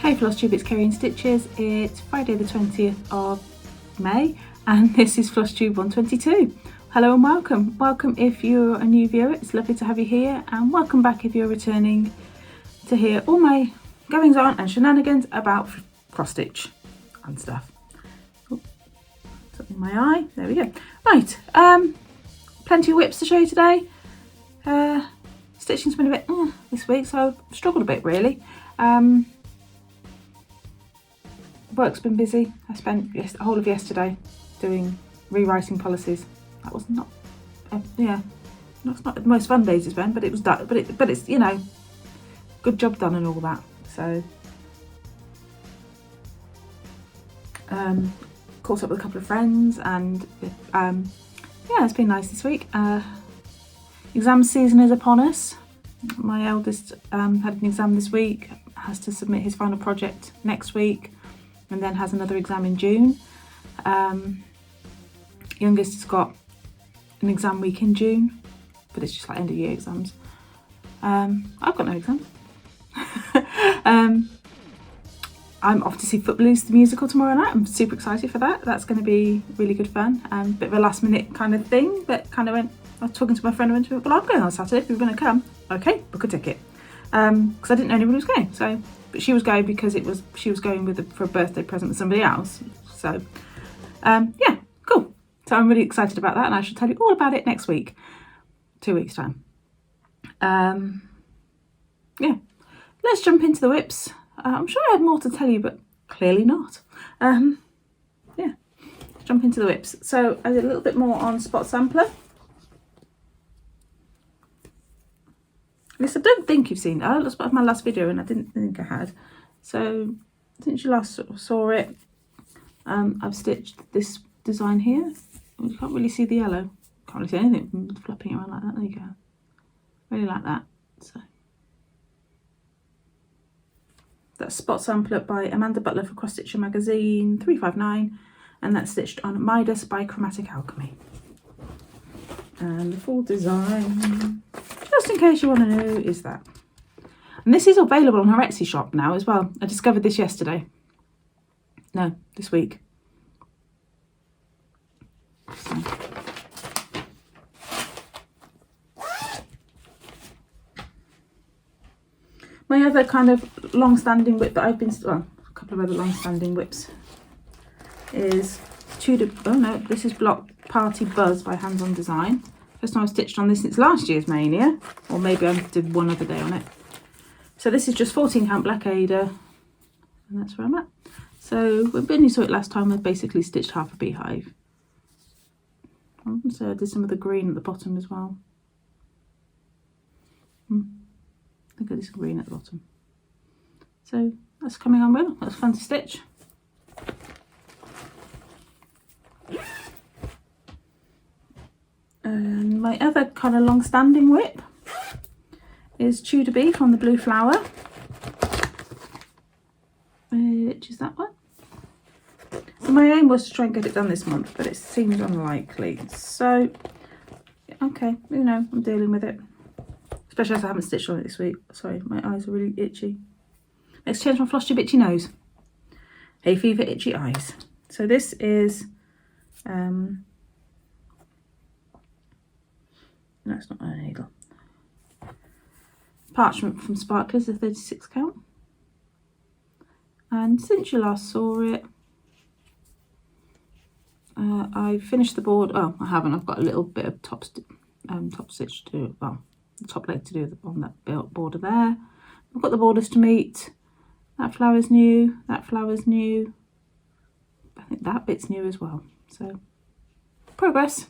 Hey Flosstube, it's Kerry in Stitches. It's Friday the 20th of May and this is Flosstube 122. Hello and welcome. Welcome if you're a new viewer, it's lovely to have you here, and welcome back if you're returning to hear all my goings on and shenanigans about cross stitch and stuff. Oh, something in my eye, there we go. Right, plenty of whips to show you today. Stitching's been a bit this week, so I've struggled a bit really. Work's been busy. I spent the whole of yesterday rewriting policies. That was not, it's not the most fun days to spend, but it was done. But it's, you know, good job done and all that. So caught up with a couple of friends, and yeah, it's been nice this week. Exam season is upon us. My eldest had an exam this week, has to submit his final project next week, and then has another exam in June. Youngest has got an exam week in June, but it's just like end of year exams. I've got no exams. I'm off to see Footloose the musical tomorrow night. I'm super excited for that. That's going to be really good fun. Bit of a last minute kind of thing, but kind of went, I was talking to my friend and went, well, I'm going on Saturday if you're going to come. Okay, book a ticket. Because I didn't know anybody was going. So, but she was going because she was going for a birthday present with somebody else. So, yeah, cool. So I'm really excited about that, and I shall tell you all about it next week, 2 weeks time. Yeah, let's jump into the whips. I'm sure I have more to tell you, but clearly not. Yeah, let's jump into the whips. So I did a little bit more on Spot Sampler. Yes, I don't think you've seen that. I looked at my last video and I didn't think I had. So since you last saw it, I've stitched this design here. You can't really see the yellow. Can't really see anything from flapping around like that. There you go. Really like that. So that's Spot Sampler by Amanda Butler for Cross Stitcher Magazine 359, and that's stitched on Midas by Chromatic Alchemy. And the full design, just in case you want to know, is that. And this is available on her Etsy shop now as well. I discovered this yesterday. No, this week. So. My other kind of long-standing whip that I've been, well, a couple of other long-standing whips is Tudor, oh no, this is Block Party Buzz by Hands On Design. First time I've stitched on this since last year's Maynia, or maybe I did one other day on it. So this is just 14 count black Aida, and that's where I'm at. So when you saw it last time, I basically stitched half a beehive. So I did some of the green at the bottom as well. I think I did some green at the bottom. So that's coming on well. That's fun to stitch. And my other kind of long-standing whip is Tudor Bee from the Blue Flower, which is that one. So my aim was to try and get it done this month, but it seems unlikely. So, okay, you know, I'm dealing with it. Especially as I haven't stitched on it this week. Sorry, my eyes are really itchy. Let's change my Flosstube itchy nose. Hay fever, itchy eyes. So this is, no, it's not a needle. Parchment from Sparklies, the 36 count. And since you last saw it, I finished the board. Oh, I haven't. I've got a little bit of top stitch to do. Well, the top leg to do on that border there. I've got the borders to meet. That flower's new. That flower's new. I think that bit's new as well. So progress.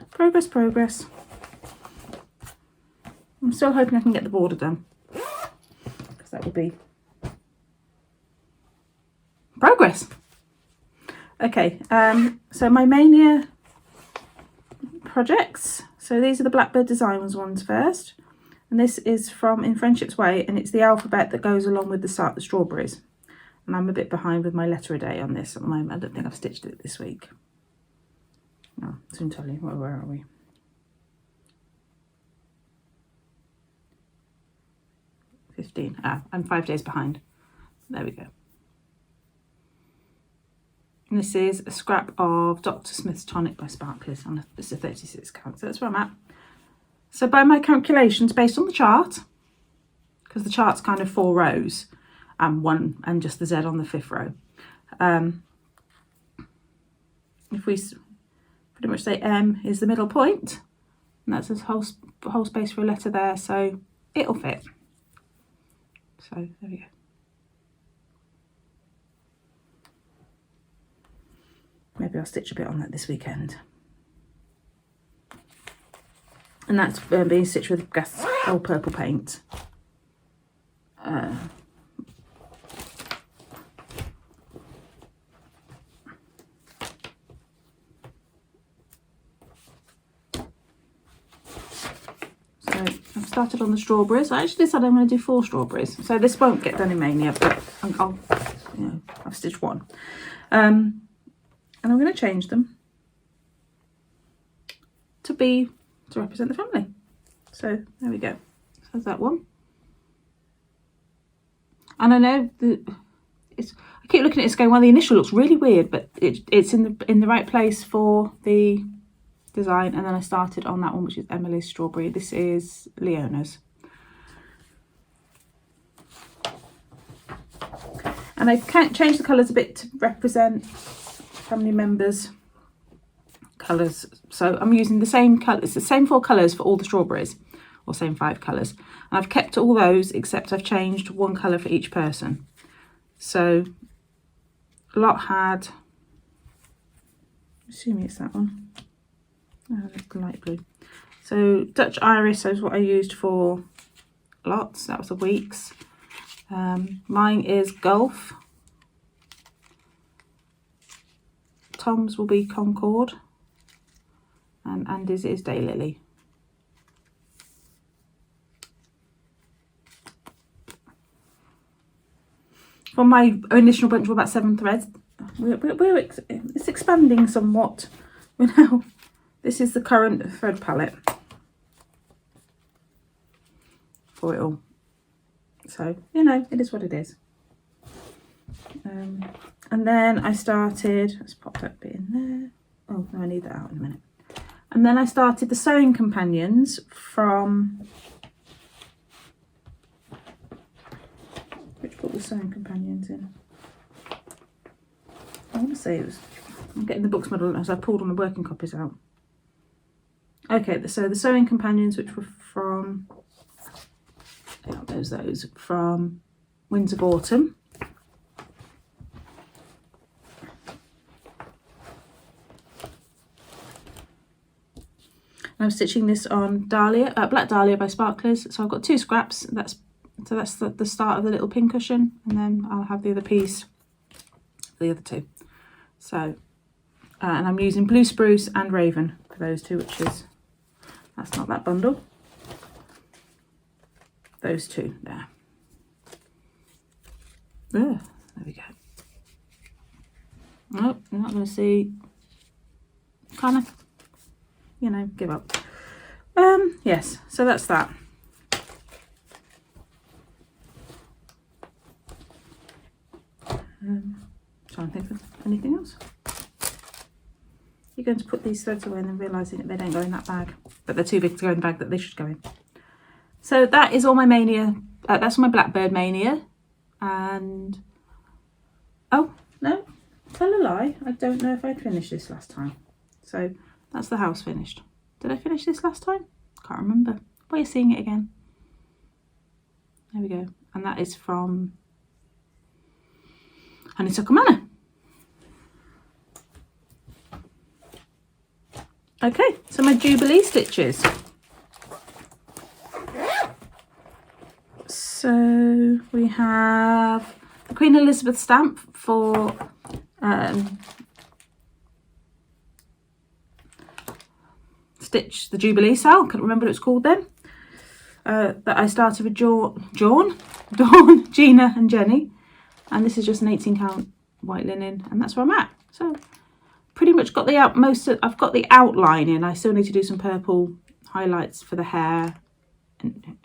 Progress, progress. I'm still hoping I can get the border done, because that will be progress. Okay, so my Maynia projects. So these are the Blackbird Designs ones first. And this is from In Friendship's Way, and it's the alphabet that goes along with the strawberries. And I'm a bit behind with my letter a day on this at the moment. I don't think I've stitched it this week. Oh, soon tell you. Where are we? 15. I'm 5 days behind. there we go. And this is a scrap of Dr. Smith's Tonic by Sparklies. This is a 36 count, so that's where I'm at. So by my calculations, based on the chart, because the chart's kind of 4 rows and one and just the Z on the 5th row. If we pretty much say M is the middle point, and that's a whole space for a letter there, so it'll fit. So there we go. Maybe I'll stitch a bit on that this weekend. And that's being stitched with GAST old purple paint. So I've started on the strawberries. I actually decided I'm going to do 4 strawberries. So this won't get done in Maynia, but I've stitched 1. And I'm going to change them to represent the family. So there we go. So there's that one. And I know that I keep looking at this going, well, the initial looks really weird, but it's in the right place for the design. And then I started on that one, which is Emily's Strawberry. This is Leona's. And I've changed the colours a bit to represent family members' colours. So I'm using the same colours, it's the same 4 colours for all the strawberries, or same 5 colours. And I've kept all those except I've changed 1 colour for each person. So Lot had, assuming it's that one, the light blue. So Dutch Iris is what I used for Lot's, that was a week's. Mine is Gulf. Tom's will be Concord, and Andy's is Daylily. From my initial bunch were about 7 threads. It's expanding somewhat. Now, this is the current thread palette for it all. So, you know, it is what it is. And then I started, let's pop that bit in there. Oh, no, I need that out in a minute. And then I started the Sewing Companions from, which book was Sewing Companions in? I want to say it was, I'm getting the books muddled as I pulled all my working copies out. Okay, so the Sewing Companions, which were from, those from Winds of Autumn. I'm stitching this on Dahlia, Black Dahlia by Sparklies. So I've got 2 scraps. That's the start of the little pin cushion, and then I'll have the other piece for the other 2. So, and I'm using Blue Spruce and Raven for those 2, which is, that's not that bundle. Those 2 there. There we go. Oh, you're not going to see. Kind of. You know, give up. Yes, so that's that. Trying to think of anything else. You're going to put these threads away and then realising that they don't go in that bag, but they're too big to go in the bag that they should go in. So that is all my Maynia. That's my Blackbird Maynia. And oh no, tell a lie. I don't know if I'd finished this last time. So that's the house finished. Did I finish this last time? Can't remember. Well, you're seeing it again. There we go. And that is from Honeysuckle Manor. Okay, so my Jubilee stitches. So we have the Queen Elizabeth stamp for Stitch the Jubilee sale. Couldn't remember what it's called then. That I started with Dawn, Gina and Jenny. And this is just an 18 count white linen, and that's where I'm at. So pretty much got the I've got the outline in. I still need to do some purple highlights for the hair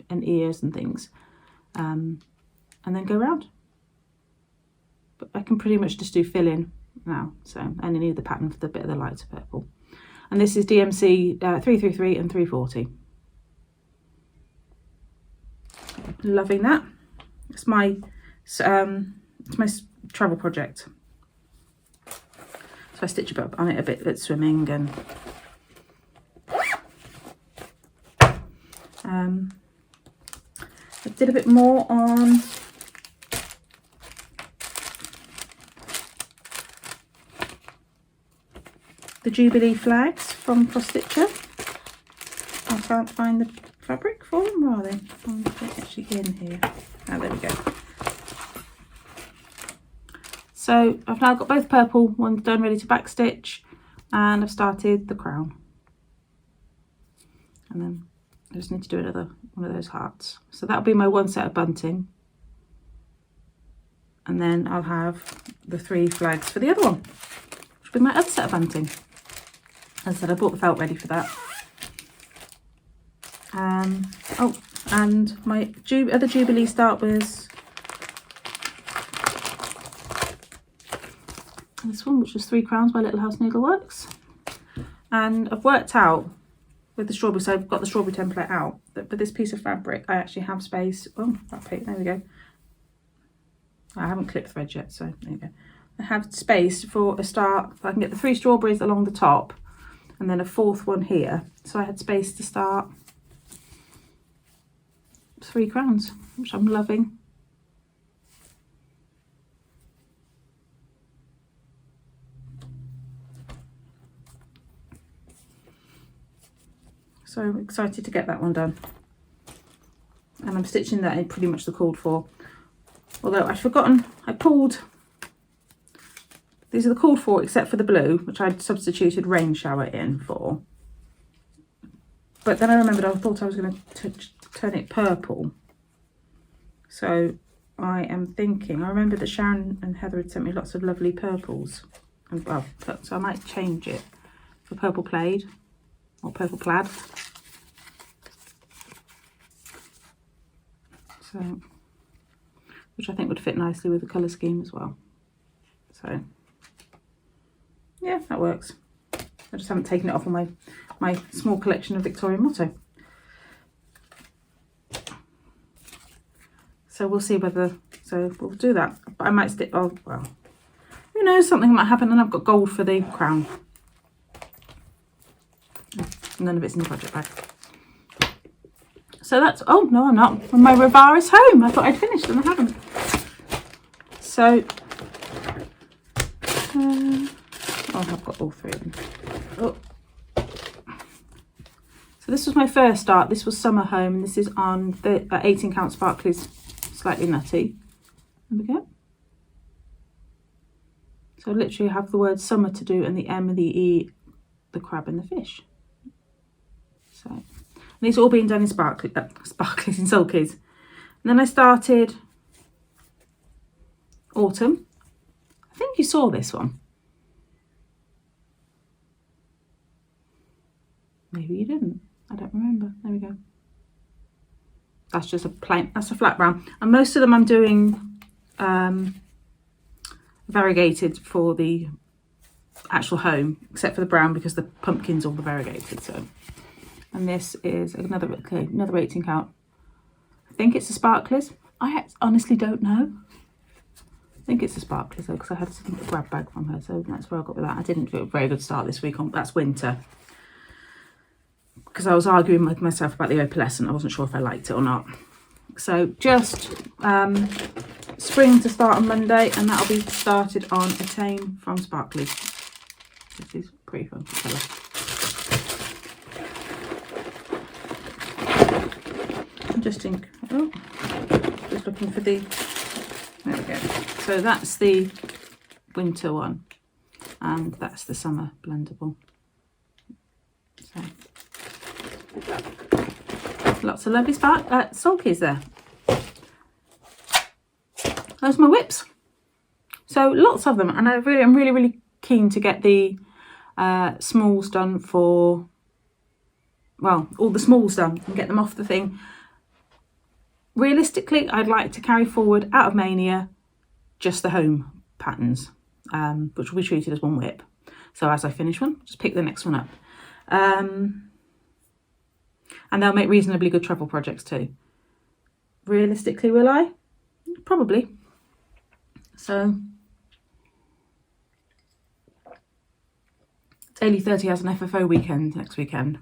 and ears and things. And then go around. but I can pretty much just do fill in now. So I only need the pattern for the bit of the lighter purple. And this is DMC 333 and 340. Loving that. It's my travel project. So I stitch a bit on it, a bit at swimming, and I did a bit more on the Jubilee flags from Cross Stitcher. I can't find the fabric for them. Where are they? Oh, they're actually in here. Oh, there we go. So I've now got both purple ones done, ready to backstitch, and I've started the crown. And then I just need to do another one of those hearts. So that'll be my one set of bunting. And then I'll have the 3 flags for the other one, which will be my other set of bunting. As I said, I bought the felt ready for that. Oh, and my other Jubilee start was this one, which was 3 crowns by Little House Needleworks. And I've worked out with the strawberry, so I've got the strawberry template out, that for this piece of fabric I actually have space. Oh, there we go. I haven't clipped thread yet, so there you go. I have space for a start. I can get the 3 strawberries along the top and then a 4th one here. So I had space to start 3 crowns, which I'm loving. So I'm excited to get that one done. And I'm stitching that in pretty much the called for. Although I've forgotten, I pulled, these are the called for except for the blue, which I'd substituted rain shower in for. But then I remembered I thought I was going to turn it purple. So I am thinking, I remember that Sharon and Heather had sent me lots of lovely purples. And well, so I might change it for purple plaid or purple plaid. So, which I think would fit nicely with the colour scheme as well. So yeah, that works. I just haven't taken it off on my small collection of Victorian motto. So we'll see whether, so we'll do that. But I might stick, oh well, who knows, something might happen, and I've got gold for the crown. None of it's in the project bag. So that's, oh no I'm not, on my Rovaris home. I thought I'd finished and I haven't. So, oh, I've got all 3 of them. Oh. So this was my first start. This was Summer Home, and this is on the 18 count Sparklies Slightly Nutty. There we go. So literally I have the word summer to do, and the M and the E, the crab and the fish. So, and these are all being done in Sparklies and Sulkies. And then I started Autumn. I think you saw this one. Maybe you didn't. I don't remember. There we go. That's just a plain, that's a flat brown. And most of them I'm doing variegated for the actual home, except for the brown because the pumpkin's all the variegated. So, and this is another 18 count. I think it's the Sparklies. I honestly don't know. I think it's the Sparklies though, because I had a grab bag from her, so that's where I got with that. I didn't do a very good start this week on, that's winter. Because I was arguing with myself about the opalescent. I wasn't sure if I liked it or not. So just spring to start on Monday, and that'll be started on a Tame from Sparklies. This is pretty fun colour. I'm just looking for the, there we go. So that's the winter one, and that's the summer blendable. So lots of lovely sulkies there. Those are my whips. So lots of them, and I'm really keen to get the smalls done for, well, all the smalls done and get them off the thing. Realistically, I'd like to carry forward out of Maynia just the home patterns, which will be treated as one whip. So as I finish one, just pick the next one up. And they'll make reasonably good travel projects too. Realistically, will I? Probably. So Daily 30 has an FFO weekend next weekend.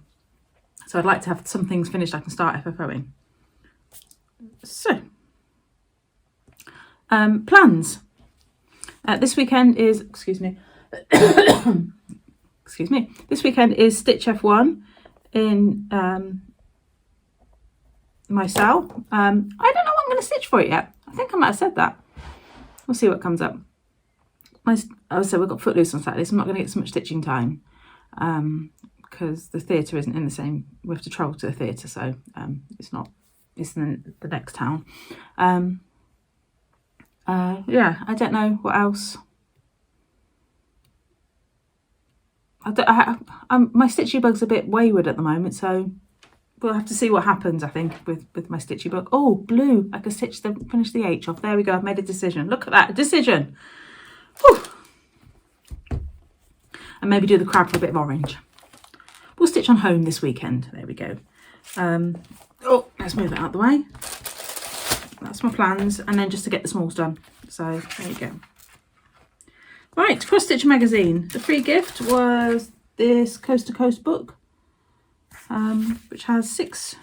So I'd like to have some things finished I can start FFOing. So, plans. This weekend is, excuse me, this weekend is Stitch F1 in my cell. I don't know what I'm going to stitch for it yet. I think I might have said that. We'll see what comes up. As I said, we've got Footloose on Saturday, so I'm not going to get so much stitching time because the theatre isn't in the same. We have to travel to the theatre, so it's in the next town. Yeah, I don't know what else. My stitchy bug's a bit wayward at the moment, so we'll have to see what happens, I think, with my stitchy bug. Oh, blue. I can finish the H off. There we go. I've made a decision. Look at that. A decision. Whew. And maybe do the crab for a bit of orange. We'll stitch on home this weekend. There we go. Oh, let's move it out the way. That's my plans. And then just to get the smalls done. So there you go. Right, Cross Stitch Magazine. The free gift was this Coast to Coast book, which has 6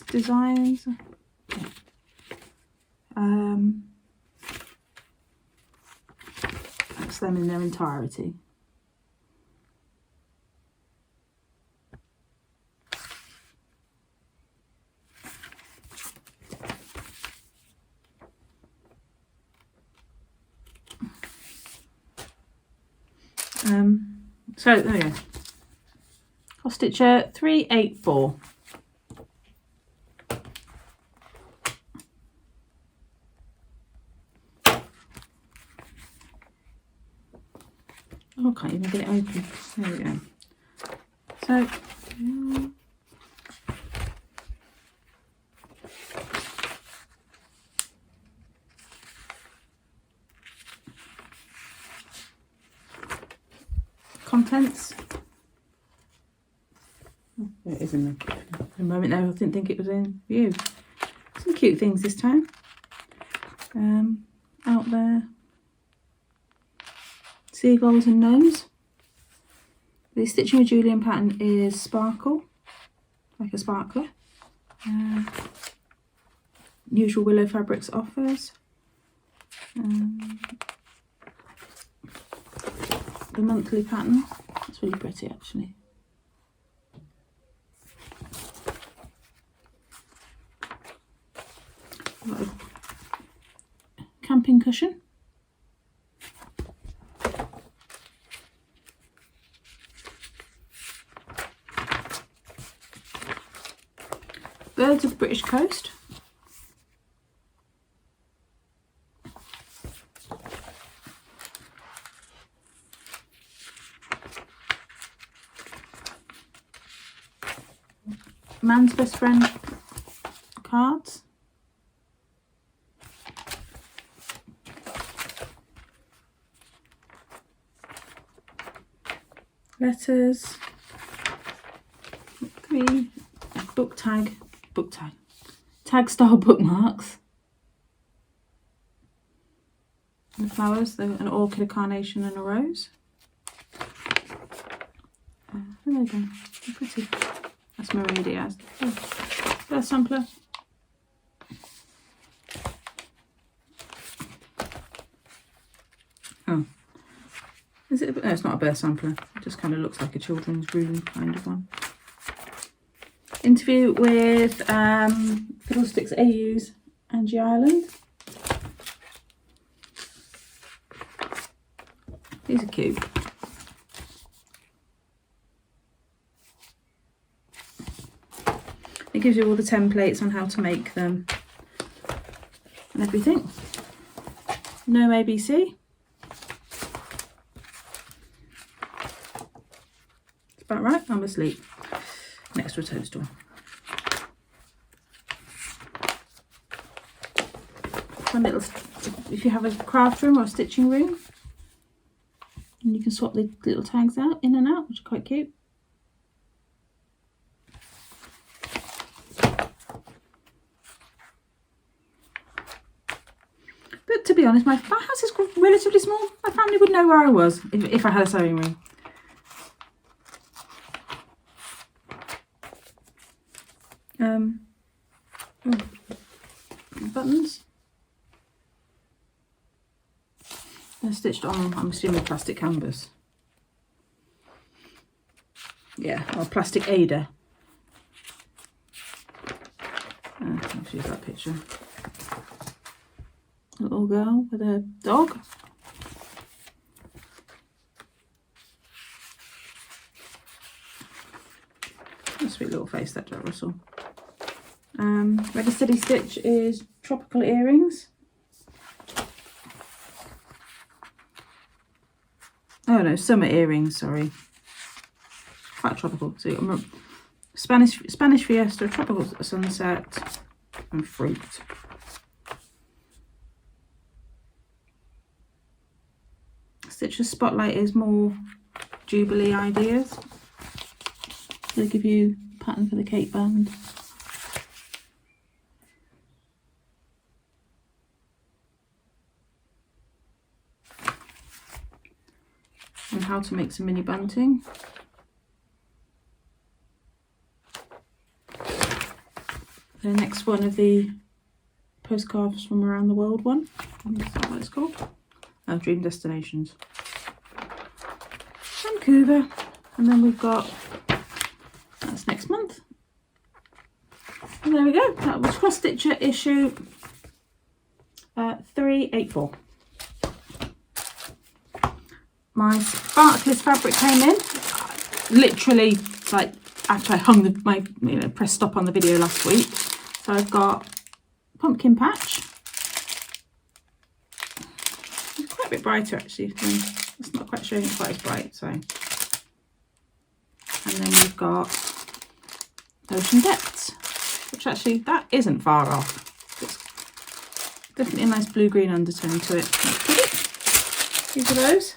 designs. That's them in their entirety. So there we go. Cross Stitcher 384. Oh, I can't even get it open. There we go. So contents. Oh, there it is in there. For a moment there, I didn't think it was in view. Some cute things this time. Out there. Seagulls and gnomes. The Stitching with Julian pattern is sparkle, like a sparkler. Usual Willow Fabrics offers. The monthly pattern. That's really pretty actually. Camping cushion. Birds of the British Coast. Man's Best Friend cards. Letters. 3 tag style bookmarks. The flowers, an orchid, a carnation and a rose. There we go. They're pretty. That's Marie Diaz. Oh, birth sampler. Oh. Is it? No, it's not a birth sampler. It just kind of looks like a children's room kind of one. Interview with Fiddlesticks AU's Angie Ireland. These are cute. It gives you all the templates on how to make them and everything. No ABC. It's about right. I'm asleep. Next to a toadstool. Fun little if you have a craft room or a stitching room, and you can swap the little tags out, in and out, which is quite cute. But to be honest, my house is relatively small. My family would know where I was if I had a sewing room. Buttons. They're stitched on, I'm assuming, plastic canvas. Yeah, or plastic Aida. Let's use that picture. A little girl with a dog. A sweet little face, that Jack Russell. Ready Steady Stitch is tropical earrings. Oh no, summer earrings, sorry. Quite tropical. So you've got Spanish Fiesta, Tropical Sunset, and Fruit. Stitches Spotlight is more Jubilee ideas. They give you a pattern for the cape band. And how to make some mini bunting. The next one of the postcards from around the world one. Is that what it's called? Oh, Dream Destinations. Vancouver. And then we've got, that's next month. And there we go. That was Cross Stitcher issue 384. My Sparklies fabric came in. Literally, like after I hung my press stop on the video last week. So I've got pumpkin patch. It's quite a bit brighter actually. It's not quite showing quite as bright. So, and then we've got Ocean Depths, which actually that isn't far off. It's definitely a nice blue-green undertone to it. That's pretty. These are those.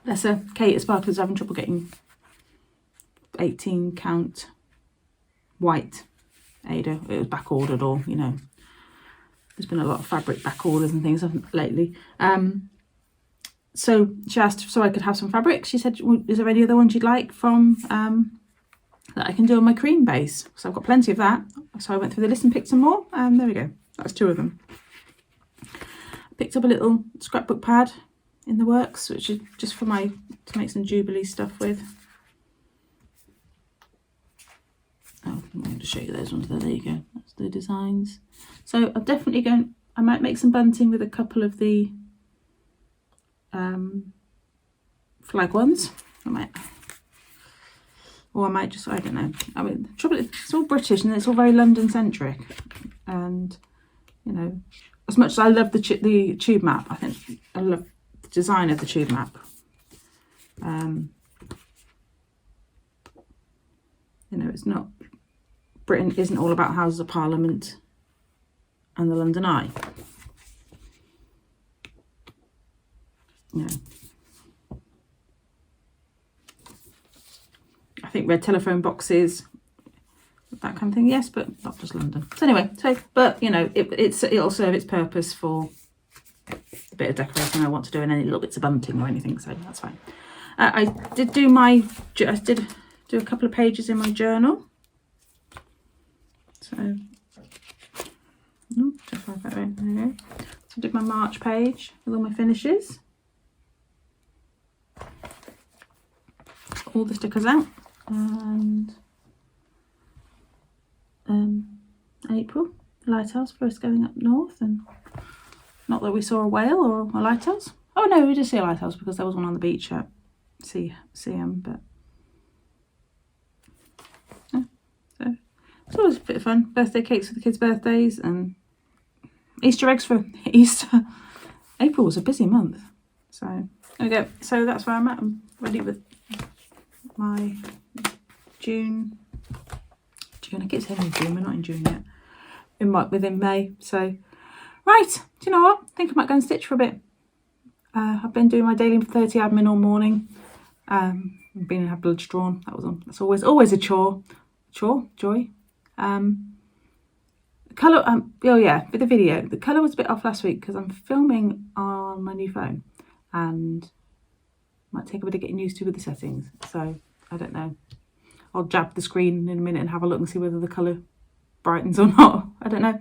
Bless her, Kate at Sparklies having trouble getting 18 count white Aida. It was back ordered, or there's been a lot of fabric back orders and things lately. So she asked so I could have some fabric. She said, is there any other ones you'd like from that I can do on my cream base? So I've got plenty of that. So I went through the list and picked some more, and there we go. That's 2 of them. I picked up a little scrapbook pad in the works, which is just for to make some Jubilee stuff with. Oh, I'm going to show you those ones there. There you go. That's the designs. So I'm definitely I might make some bunting with a couple of the flag ones. I might just, I don't know. I mean, the trouble is, it's all British and it's all very London centric. And as much as I love the tube map, I think I love the design of the tube map. It's not, Britain isn't all about Houses of Parliament and the London Eye. I think red telephone boxes, that kind of thing, yes, but not just London. So anyway, but it'll serve its purpose for a bit of decorating I want to do, and any little bits of bunting or anything, so that's fine. I did do a couple of pages in my journal. So, just like that way. There we go. So I did my March page with all my finishes. All the stickers out, and April, lighthouse for us going up north, and not that we saw a whale or a lighthouse. Oh no, we did see a lighthouse because there was one on the beach at CM, but yeah, so it's always a bit of fun. Birthday cakes for the kids' birthdays and Easter eggs for Easter. April was a busy month, so there we go. So that's where I'm at. I'm ready with my June. I keep saying June, we're not in June yet. Within May. So Right, do you know what? I think I might go and stitch for a bit. I've been doing my daily 30 admin all morning. I've been and had blood drawn. That's always a chore. Joy. Colour. Oh yeah, with the video, the colour was a bit off last week because I'm filming on my new phone, and might take a bit of getting used to with the settings. So I don't know. I'll jab the screen in a minute and have a look and see whether the colour brightens or not. I don't know.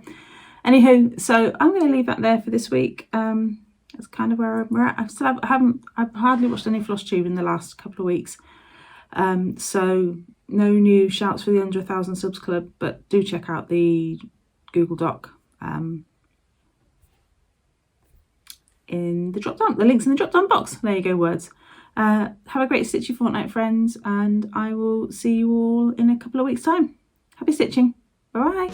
Anywho, so I'm going to leave that there for this week. That's kind of where we're at. I've hardly watched any Flosstube in the last couple of weeks. So no new shouts for the under 1,000 subs club, but do check out the Google Doc in the drop down. The link's in the drop down box. There you go, words. Have a great stitchy fortnight, friends, and I will see you all in a couple of weeks' time. Happy stitching. Bye bye.